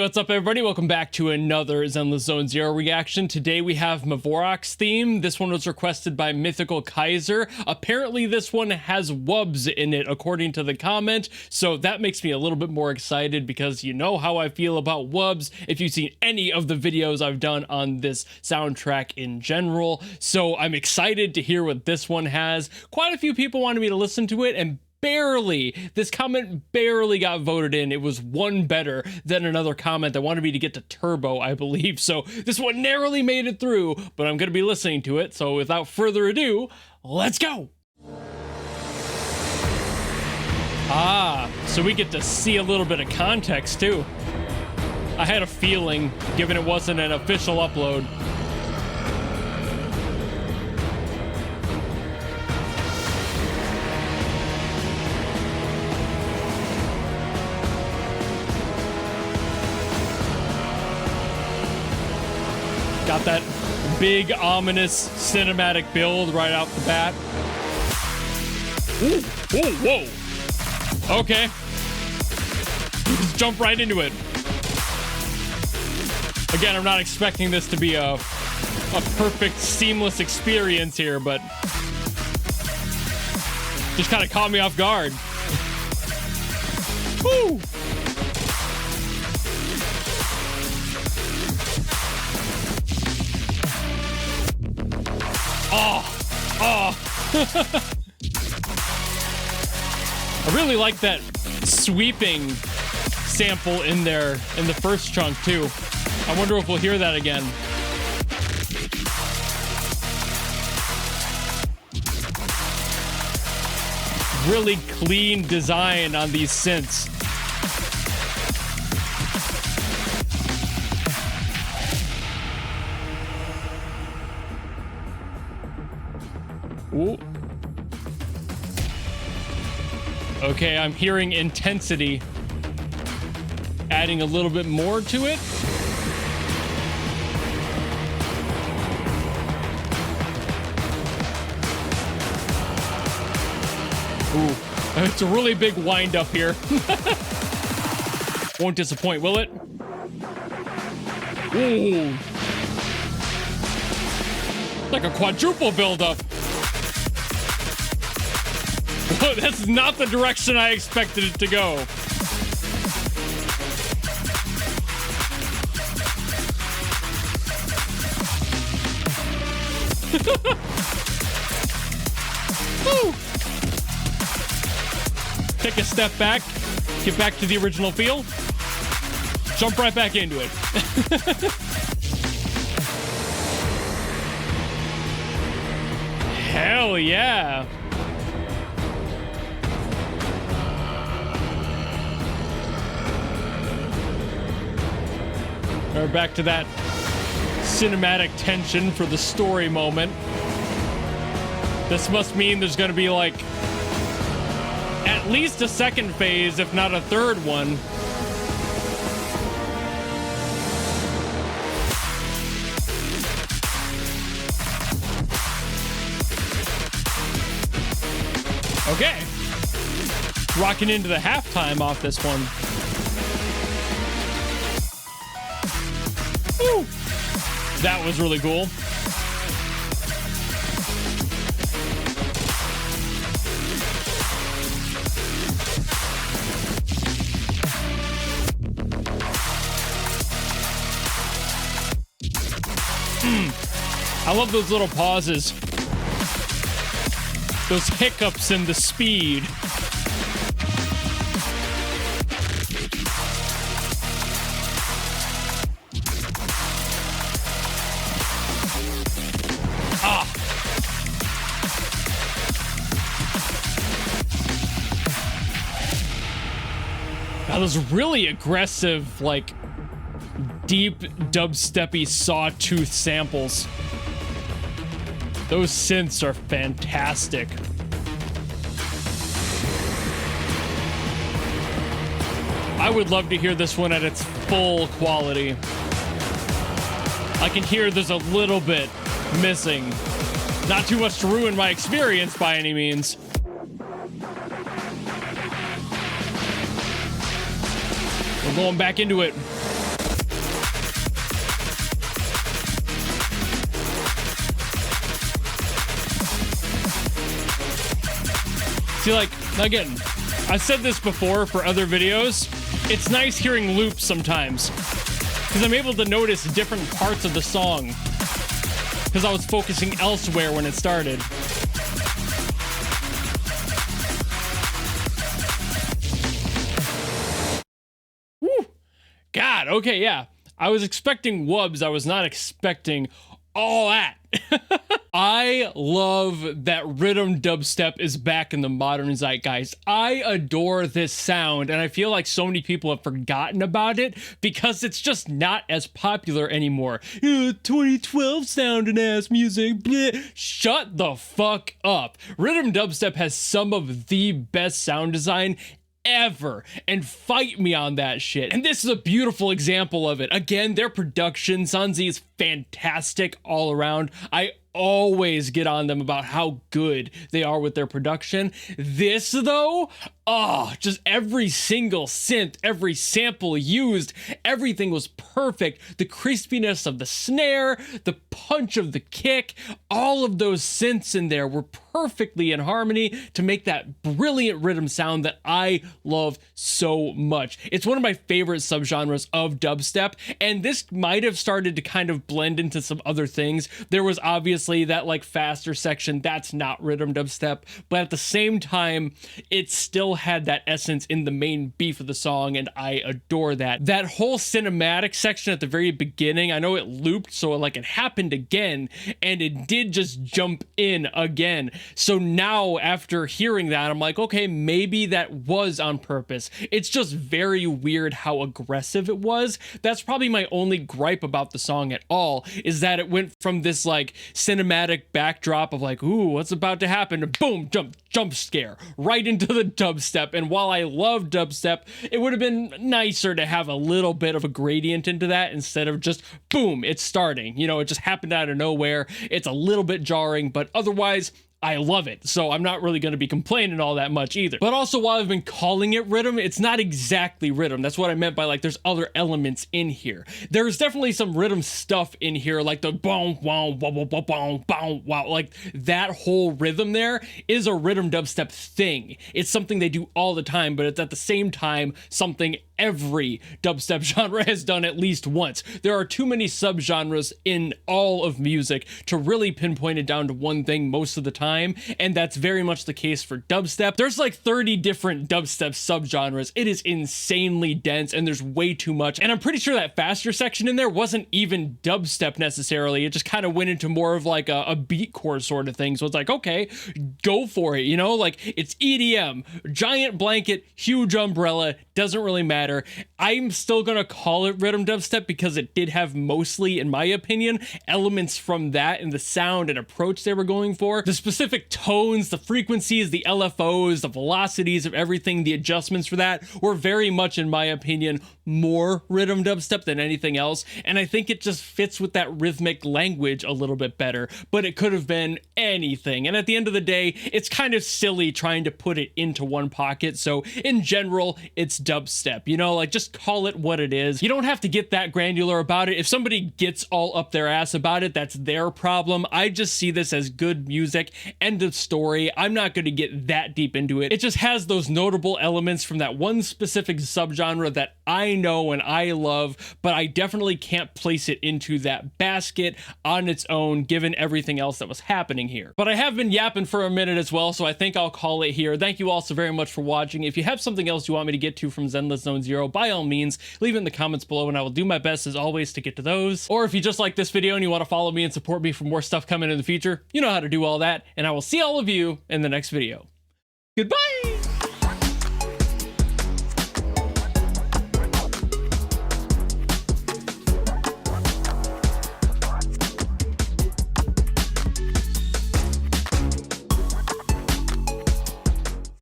Hey, what's up, everybody? Welcome back to another Zenless Zone Zero reaction. Today we have Mevorakh's theme. This one was requested by Mythical Kaiser. Apparently this one has wubs in it, according to the comment, so that makes me a little bit more excited because you know how I feel about wubs if you've seen any of the videos I've done on this soundtrack in general. So I'm excited to hear what this one has. Quite a few people wanted me to listen to it, and this comment barely got voted in. It was one better than another comment that wanted me to get to turbo, I believe. So this one narrowly made it through, but I'm going to be listening to it. So without further ado, let's go. So we get to see a little bit of context too. I had a feeling, given it wasn't an official upload. Got that big, ominous cinematic build right out the bat. Ooh, whoa. Okay. Just jump right into it. Again, I'm not expecting this to be a perfect, seamless experience here, but just kind of caught me off guard. Woo! I really like that sweeping sample in there in the first chunk too. I wonder if we'll hear that again. Really clean design on these synths. Ooh. Okay, I'm hearing intensity. Adding a little bit more to it. Ooh, it's a really big wind up here. Won't disappoint, will it? Ooh. Like a quadruple buildup. That's not the direction I expected it to go. Woo. Take a step back, get back to the original feel, jump right back into it. Hell yeah. We're back to that cinematic tension for the story moment. This must mean there's going to be like at least a second phase, if not a third one. Okay. Rocking into the halftime off this one. Woo! That was really cool. I love those little pauses. Those hiccups in the speed. Now, those really aggressive, like, deep dubsteppy sawtooth samples. Those synths are fantastic. I would love to hear this one at its full quality. I can hear there's a little bit missing. Not too much to ruin my experience by any means. We're going back into it. See, like, again, I've said this before for other videos. It's nice hearing loops sometimes because I'm able to notice different parts of the song because I was focusing elsewhere when it started. Woo. God, okay, yeah. I was expecting wubs. I was not expecting all that. I love that rhythm dubstep is back in the modern zeitgeist. I adore this sound, and I feel like so many people have forgotten about it because it's just not as popular anymore. 2012 sound and ass music. Bleh. Shut the fuck up. Rhythm dubstep has some of the best sound design ever, and fight me on that shit. And this is a beautiful example of it. Again, their production, Sanzi, is fantastic all around. I always get on them about how good they are with their production. This, though, oh, just every single synth, every sample used, everything was perfect. The crispiness of the snare, the punch of the kick, all of those synths in there were perfectly in harmony to make that brilliant rhythm sound that I love so much. It's one of my favorite subgenres of dubstep, and this might have started to kind of blend into some other things. There was obviously that like faster section, that's not rhythm dubstep, but at the same time, it still had that essence in the main beef of the song, and I adore that. That whole cinematic section at the very beginning, I know it looped, so like it happened again, and it did just jump in again. So now after hearing that, I'm like, okay, maybe that was on purpose. It's just very weird how aggressive it was. That's probably my only gripe about the song at all, is that it went from this like cinematic backdrop of like, ooh, what's about to happen, to boom, jump scare right into the dubstep. And while I love dubstep, it would have been nicer to have a little bit of a gradient into that instead of just boom, it's starting. You know, it just happened out of nowhere. It's a little bit jarring, but otherwise I love it, so I'm not really going to be complaining all that much either. But also, while I've been calling it rhythm, it's not exactly rhythm. That's what I meant by like there's other elements in here. There's definitely some rhythm stuff in here, like the boom, wow, wow, wow, wow, wow, wow. Like that whole rhythm there is a rhythm dubstep thing. It's something they do all the time, but it's at the same time something every dubstep genre has done at least once. There are too many subgenres in all of music to really pinpoint it down to one thing most of the time, and that's very much the case for dubstep. There's like 30 different dubstep subgenres. It is insanely dense, and there's way too much, and I'm pretty sure that faster section in there wasn't even dubstep necessarily. It just kind of went into more of like a beatcore sort of thing, so it's like, okay, go for it, you know? Like, it's EDM, giant blanket, huge umbrella, doesn't really matter. I'm still gonna call it rhythm dubstep because it did have mostly, in my opinion, elements from that in the sound and approach they were going for. The specific tones, the frequencies, the LFOs, the velocities of everything, the adjustments for that were very much, in my opinion, more rhythm dubstep than anything else. And I think it just fits with that rhythmic language a little bit better, but it could have been anything. And at the end of the day, it's kind of silly trying to put it into one pocket. So in general, it's dubstep, you know, like just call it what it is. You don't have to get that granular about it. If somebody gets all up their ass about it, that's their problem. I just see this as good music, end of story. I'm not going to get that deep into it. It just has those notable elements from that one specific subgenre that I know and I love, but I definitely can't place it into that basket on its own given everything else that was happening here. But I have been yapping for a minute as well, so I think I'll call it here. Thank you all so very much for watching. If you have something else you want me to get to from Zenless Zone Zero, by all means, leave it in the comments below and I will do my best as always to get to those. Or if you just like this video and you want to follow me and support me for more stuff coming in the future, you know how to do all that, and I will see all of you in the next video. Goodbye!